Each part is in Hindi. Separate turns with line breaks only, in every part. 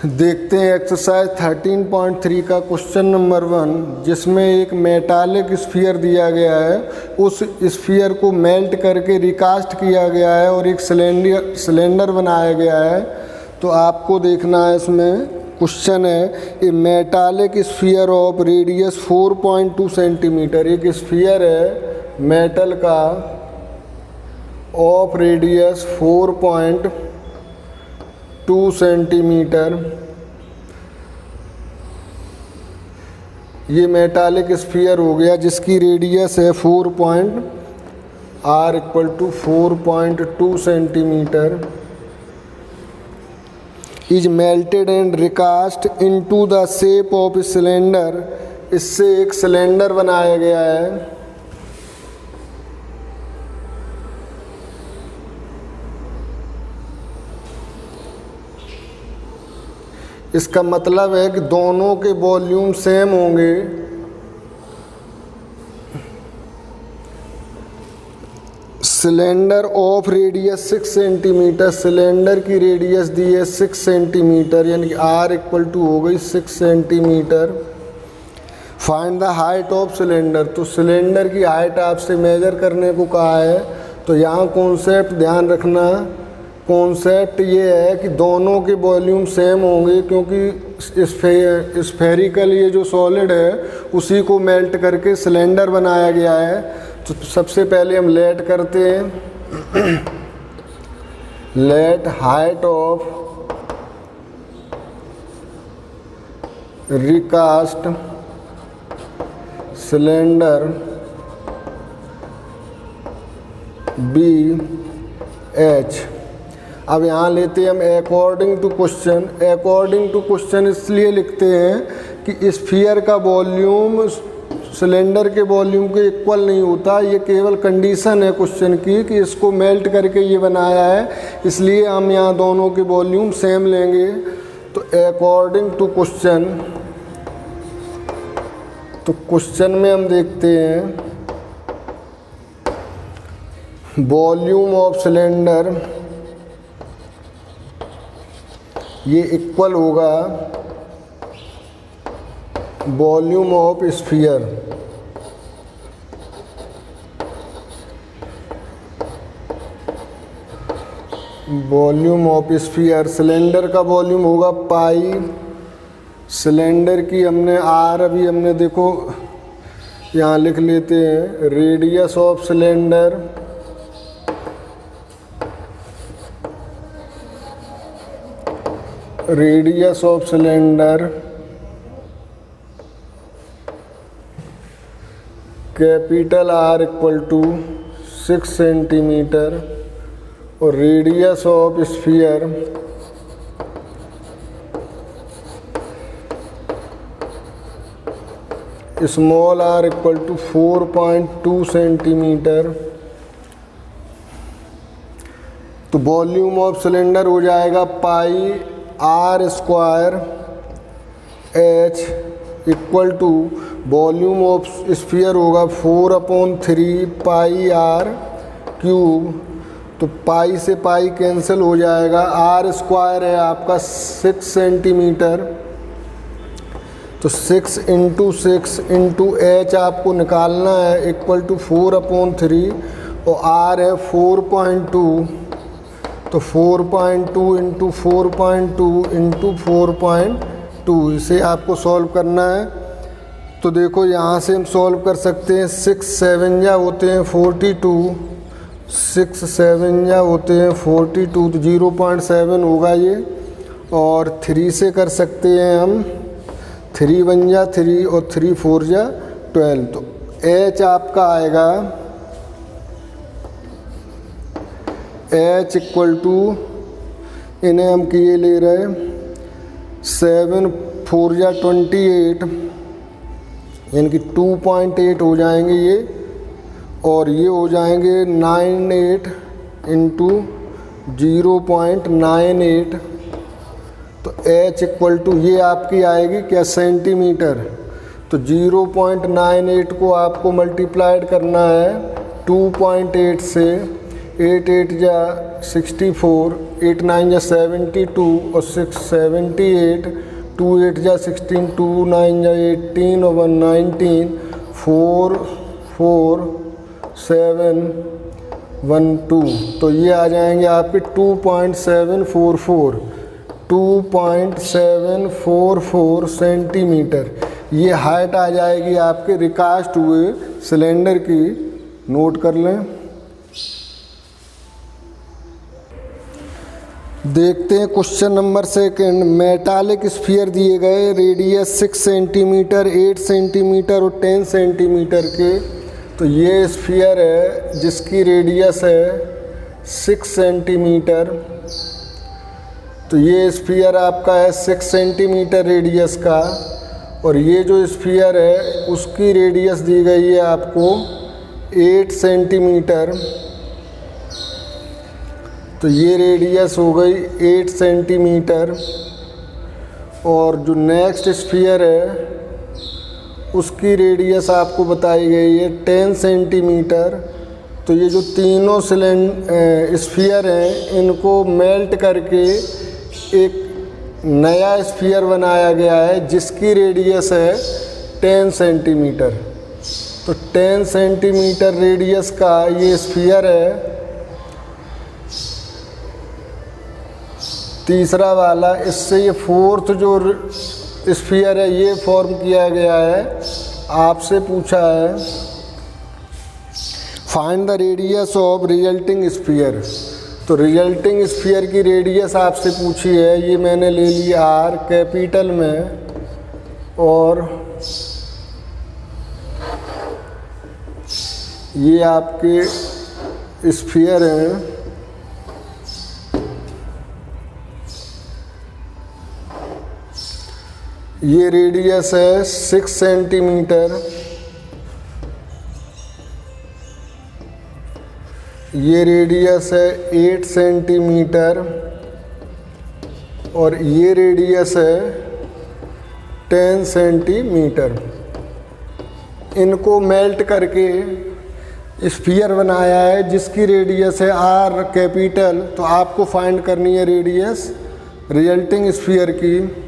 देखते हैं एक्सरसाइज 13.3 का क्वेश्चन नंबर 1, जिसमें एक मेटालिक स्फीयर दिया गया है। उस स्फीयर को मेल्ट करके रिकास्ट किया गया है और एक सिलेंडर बनाया गया है। तो आपको देखना है, इसमें क्वेश्चन है a metallic sphere of radius 4.2 centimetre. एक स्फीयर है मेटल का ऑफ रेडियस 4.2 सेंटीमीटर। ये मेटालिक स्फीयर हो गया जिसकी रेडियस है 4.2 centimetre. Is melted and recast into the shape of cylinder. इससे एक सिलेंडर बनाया गया है। इसका मतलब है कि दोनों के वॉल्यूम सेम होंगे। Cylinder of radius 6 centimetre. Cylinder की रेडियस दी है 6 सेंटीमीटर, यानी कि R = हो गई 6 centimetre. Find the height of cylinder. तो सिलेंडर की हाइट आपसे मेजर करने को कहा है। तो यहाँ कॉन्सेप्ट ध्यान रखना। कॉन्सेप्ट ये है कि दोनों के वॉल्यूम सेम होंगे, क्योंकि स्फेरिकल ये जो सॉलिड है उसी को मेल्ट करके सिलेंडर बनाया गया है। तो सबसे पहले हम लेट करते हैं। Let height of recast cylinder BH। अब यहाँ लेते हैं हम according to question. According to question इसलिए लिखते हैं कि स्फीयर का वॉल्यूम सिलेंडर के वॉल्यूम के इक्वल नहीं होता। ये केवल कंडीशन है क्वेश्चन की कि इसको मेल्ट करके ये बनाया है, इसलिए हम यहाँ दोनों के वॉल्यूम सेम लेंगे। तो अकॉर्डिंग टू क्वेश्चन, तो क्वेश्चन में हम देखते हैं वॉल्यूम ऑफ सिलेंडर ये इक्वल होगा volume of sphere. Volume of sphere, cylinder का वॉल्यूम होगा पाई। सिलेंडर की हमने R अभी हमने देखो यहाँ लिख लेते हैं। Radius of cylinder capital R = 6 centimetre और radius of sphere small r = 4.2 centimetre. तो वॉल्यूम ऑफ सिलेंडर हो जाएगा pi R² H = volume of sphere होगा 4/3 पाई R³ तो पाई से पाई कैंसिल हो जाएगा। R² है आपका 6 सेंटीमीटर, तो 6 × 6 × H आपको निकालना है = 4/3 और R है 4.2, तो 4.2 × 4.2 × 4.2 इसे आपको सॉल्व करना है। तो देखो यहाँ से हम सॉल्व कर सकते हैं। 6 7 होते हैं 42, 6 7 होते हैं 42, तो 0.7 होगा ये। और 3 से कर सकते हैं हम, 3 1 3 और 3 4 12। तो H आपका आएगा H = इन्हें हम किए ले रहे 7 4 28 यानी कि 2.8 हो जाएंगे ये, और ये हो जाएंगे 98 × 0.98। तो H = ये आपकी आएगी क्या, सेंटीमीटर। तो 0.98 को आपको मल्टीप्लाइड करना है 2.8 से, 8 8 जा 64, 8 9 जा 72 और 6 78, 2 8 जा 16, 2 9 जा 18 और 1 19, 4 4 7 1 2। तो ये आ जाएंगे आपके 2.744 सेंटीमीटर। ये हाइट आ जाएगी आपके रिकास्ट हुए सिलेंडर की। नोट कर लें। देखते हैं क्वेश्चन नंबर 2। मेटालिक स्फीयर दिए गए, रेडियस 6 सेंटीमीटर, 8 सेंटीमीटर और 10 सेंटीमीटर के। तो ये स्फीयर है जिसकी रेडियस है 6 सेंटीमीटर। तो ये स्फीयर आपका है 6 सेंटीमीटर रेडियस का, और ये जो स्फीयर है उसकी रेडियस दी गई है आपको 8 सेंटीमीटर। तो ये रेडियस हो गई 8 सेंटीमीटर। और जो नेक्स्ट स्फीयर है उसकी रेडियस आपको बताई गई है 10 सेंटीमीटर। तो ये जो तीनों स्फीयर हैं इनको मेल्ट करके एक नया स्फीयर बनाया गया है जिसकी रेडियस है 10 सेंटीमीटर। तो 10 सेंटीमीटर रेडियस का ये स्फीयर है तीसरा वाला। इससे ये फोर्थ जो स्फीयर है ये फॉर्म किया गया है। आपसे पूछा है find the radius of resulting sphere. तो रिजल्टिंग स्फीयर की रेडियस आपसे पूछी है। ये मैंने ले ली आर कैपिटल में, और ये आपके स्फीयर हैं। ये रेडियस है 6 सेंटीमीटर, ये रेडियस है 8 सेंटीमीटर, और ये रेडियस है 10 सेंटीमीटर। इनको मेल्ट करके स्फीयर बनाया है जिसकी रेडियस है आर कैपिटल। तो आपको फाइंड करनी है रेडियस रिजल्टिंग स्फीयर की।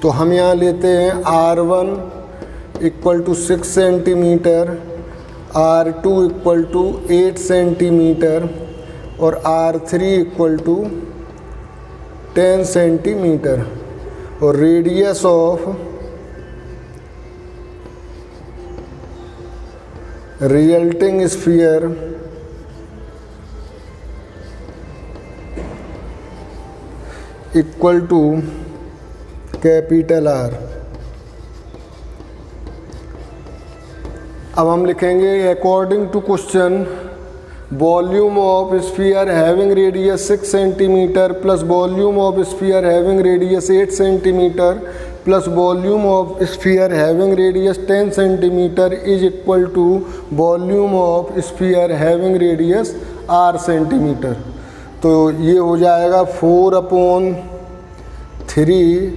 तो हम यहाँ लेते हैं R1 = 6 सेंटीमीटर, R2 = 8 सेंटीमीटर और R3 = 10 सेंटीमीटर। और radius of resulting sphere equal to capital R. अब हम लिखेंगे according to question volume of sphere having radius 6 centimetre plus volume of sphere having radius 8 centimetre plus volume of sphere having radius 10 centimetre is equal to volume of sphere having radius r centimetre. तो ये हो जाएगा 4/3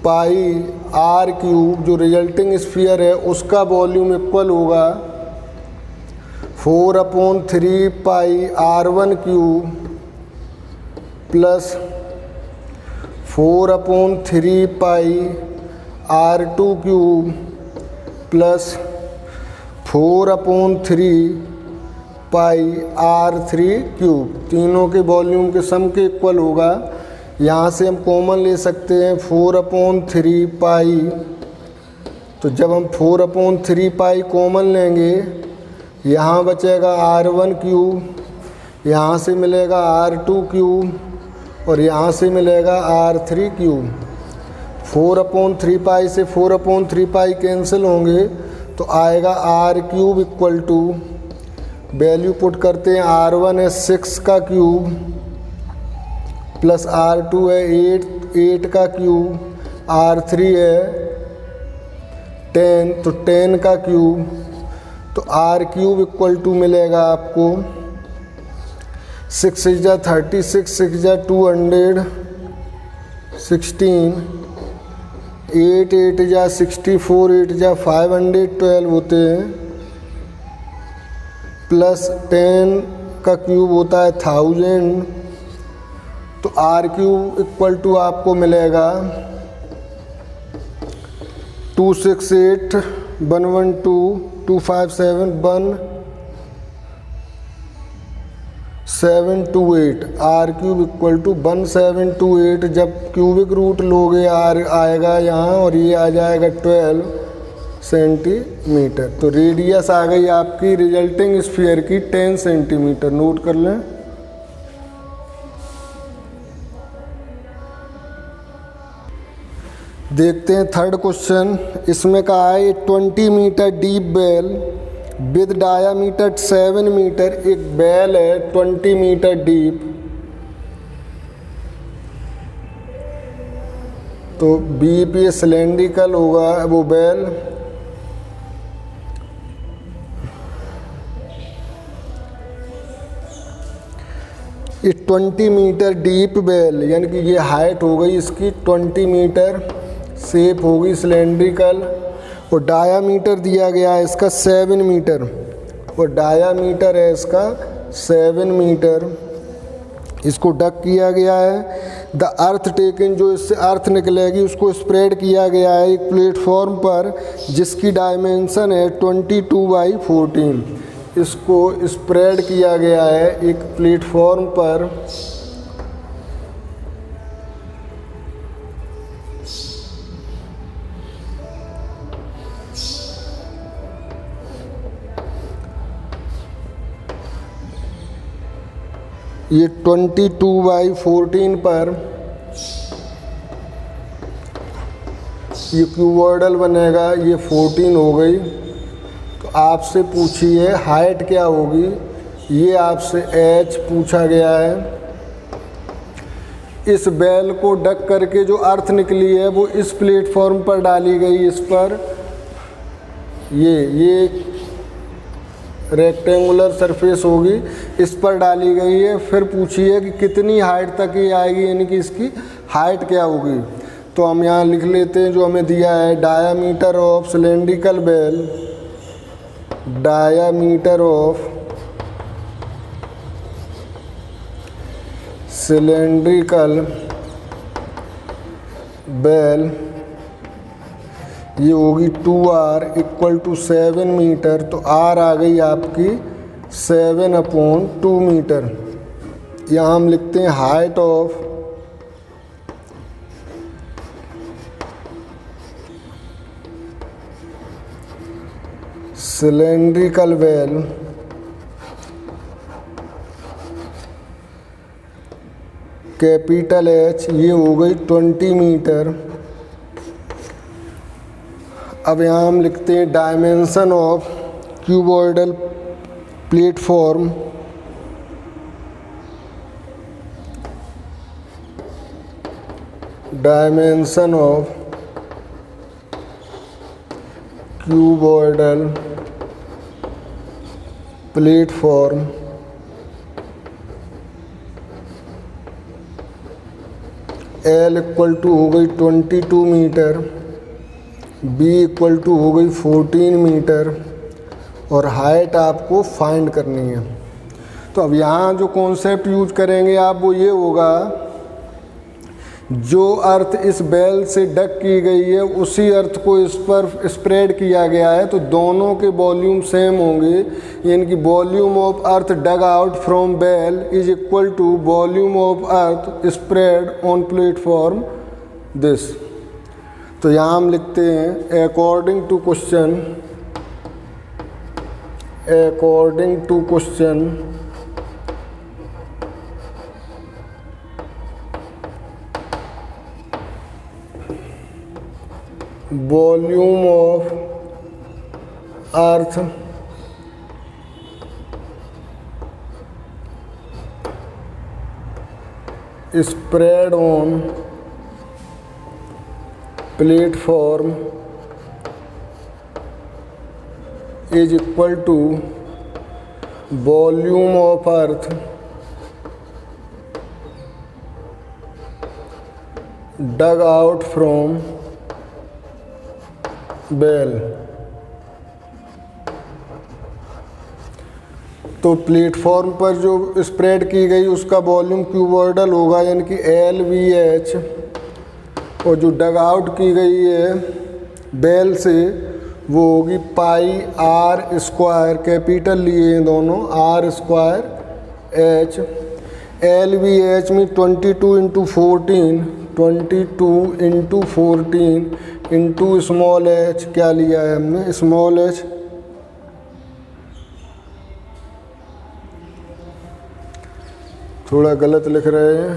पाई r क्यूब। जो रिजल्टिंग स्फीयर है उसका वॉल्यूम इक्वल होगा 4/3 पाई r1 क्यूब प्लस 4/3 पाई r2 क्यूब प्लस 4/3 पाई r3 क्यूब। तीनों के वॉल्यूम के सम के इक्वल होगा। यहाँ से हम कॉमन ले सकते हैं 4/3 पाई। तो जब हम 4/3 पाई कॉमन लेंगे, यहाँ बचेगा r1 क्यूब, यहाँ से मिलेगा r2 क्यूब और यहाँ से मिलेगा r3 क्यूब। 4/3 पाई से 4/3 पाई कैंसिल होंगे तो आएगा r cube equal to, value put करते हैं, r1 है 6 का क्यूब प्लस r2 है 8 का क्यूब, r3 है 10 तो 10 का क्यूब। तो r क्यूब इक्वल टू मिलेगा आपको 6 × 36, 6 × 200, 16, 8 8 × 64, 8 × 512 होते हैं, प्लस 10 का क्यूब होता है 1000, तो आर क्यूब इक्वल टू आपको मिलेगा 268,112,257,1,728 आर क्यूब इक्वल टू 1728। जब क्यूबिक रूट लोगे आर आएगा यहाँ और ये आ जाएगा 12 सेंटीमीटर। तो रेडियस आ गई आपकी रिजल्टिंग स्फीयर की 10 सेंटीमीटर। नोट कर लें। देखते हैं थर्ड क्वेश्चन। इसमें कहा है 20 metre deep well with diameter 7 metre. एक बेल है 20 मीटर डीप, तो बीप ये सिलेंड्रिकल होगा वो बेल। ये 20 मीटर डीप बेल यानी कि ये हाइट हो गई इसकी 20 मीटर, शेप होगी सिलेंड्रिकल, और डायामीटर दिया गया है इसका 7 मीटर, और डायामीटर है इसका 7 मीटर। इसको डक किया गया है। द अर्थ टेकन, जो इससे अर्थ निकलेगी उसको स्प्रेड किया गया है एक प्लेटफॉर्म पर जिसकी डायमेंशन है 22/14। इसको स्प्रेड किया गया है एक प्लेटफॉर्म पर ये 22/14 पर ये क्यूबॉइडल बनेगा। ये 14 हो गई। तो आपसे पूछिए हाइट क्या होगी। ये आपसे h पूछा गया है। इस बेल को डक करके जो अर्थ निकली है वो इस प्लेटफॉर्म पर डाली गई। इस पर ये रेक्टेंगुलर सरफेस होगी, इस पर डाली गई है। फिर पूछिए कि कितनी हाइट तक ये आएगी, यानी कि इसकी हाइट क्या होगी। तो हम यहाँ लिख लेते हैं जो हमें दिया है, diameter of cylindrical well, diameter of cylindrical well ये होगी 2r इक्वल टू 7 मीटर। तो r आ गई आपकी 7/2 मीटर। यहाँ हम लिखते हैं height of cylindrical well capital H, ये हो गई 20 मीटर। अब यहाँ हम लिखते हैं dimension of cuboidal platform, dimension of cuboidal platform L equal to हो गई 22 मीटर, B इक्वल टू हो गई 14 मीटर, और हाइट आपको फाइंड करनी है। तो अब यहाँ जो कॉन्सेप्ट यूज करेंगे आप वो ये होगा, जो अर्थ इस बेल से डक की गई है उसी अर्थ को इस पर स्प्रेड किया गया है, तो दोनों के वॉल्यूम सेम होंगे। यानी कि volume of earth dug out from well is equal to volume of earth spread on platform this. तो यहाँ हम लिखते हैं according to question volume of earth spread on platform is equal to volume of earth dug out from well. तो प्लेटफॉर्म पर जो स्प्रेड की गई उसका वॉल्यूम क्यूबॉइडल होगा, यानी कि LVH। और जो डग आउट की गई है बेल से वो होगी पाई R स्क्वायर, कैपिटल लिए हैं दोनों, R स्क्वायर H। LVH में 22 into 14, 22 into 14 into small h, क्या लिया है हमने, स्मॉल h। थोड़ा गलत लिख रहे हैं।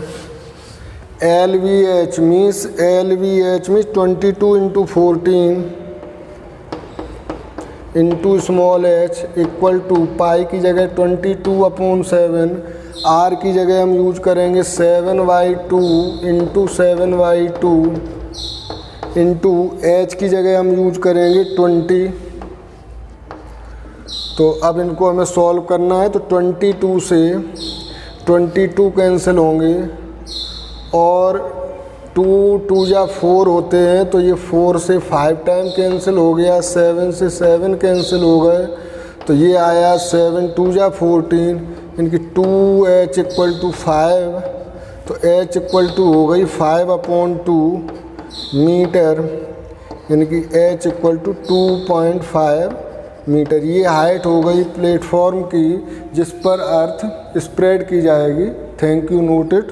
LVH means 22 into 14 into small h equal to pi की जगह 22/7, R की जगह हम यूज करेंगे 7/2 इंटू 7/2 इंटू h की जगह हम यूज करेंगे 20। तो अब इनको हमें सॉल्व करना है। तो 22 से 22 कैंसिल होंगे और 2 जा 4 होते हैं, तो ये 4 से 5 टाइम कैंसिल हो गया, 7 से 7 कैंसिल हो गए, तो ये आया 7 2 जा 14, यानी कि 2h इक्वल टू 5। तो h इक्वल टू हो गई 5/2 मीटर, यानी कि h इक्वल टू 2.5 मीटर। ये हाइट हो गई प्लेटफॉर्म की जिस पर अर्थ स्प्रेड की जाएगी। Thank you, note it.